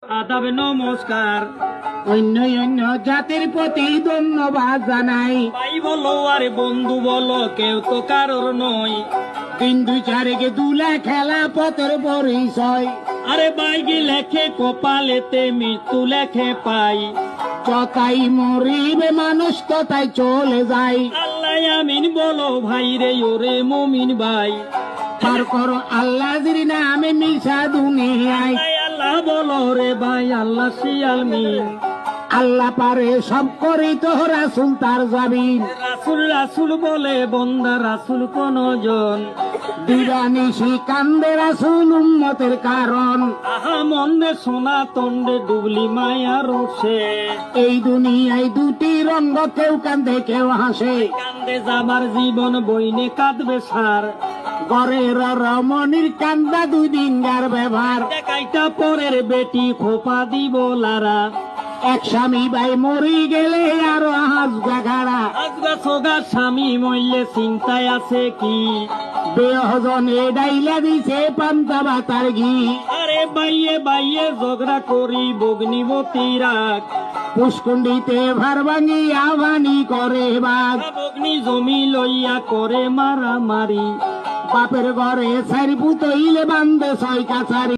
আদাব নমস্কার। অন্য অন্য জাতির প্রতি ধন্যবাদ জানাই। ভাই বলো আর বন্ধু বলো, কেউ তো কারোর নয়। তিন দুই চারেকে দুলা খেলা পথের পরিচয়। আরে বাইকে লেখে কপালেতে মৃত্যু লেখে পাই। যতাই মরিবে মানুষ ততাই চলে যায়। আল্লাহ আমিন বলো ভাই রে ওরে মমিন ভাই। পার করো আল্লাহ নামে মিশা দুনিয়ায়। আল্লাহ বলো রে ভাই আল্লাহ শিয়াল মিন। আল্লাহ পারে সব করি তো রাসুল তার জাবিন। রাসুল রাসুল বলে বন্দা রাসুল কোন জন। দিবানিশি কান্দে রাসুল উম্মতের কারণ। আহা মন্দে সোনা তন্ডে ডুবলি মায়া রোষে। এই দুনিয়ায় দুটি রঙ্গ, কেউ কান্দে কেউ হাসে। কান্দে যাবার জীবন বইনে কাঁদবে সার। ঘরের রমণীর কান্দা দুই দিনগার ব্যবহার। দেখাইটা পরের বেটি খোপা দিব লারা। এক স্বামী ভাই মরি গেলে আরো হাসগা গাড়া। আজগা সোগা স্বামী মইলে চিন্তায় আছে কি। বেহজনে ডাইলা দিছে পান্তা বাতার ঘি। আরে বাইয়ে বাইয়ে ঝগড়া করি বগ্নিবতী রাখ। পুষ্কুণ্ডিতে ভার ভাঙি আহ্বানি করে বাঘ। বগ্নি জমি লইয়া করে মারামারি। বাপের ঘরে চারি পুতইলে বান্ধে ছয় কাছারি।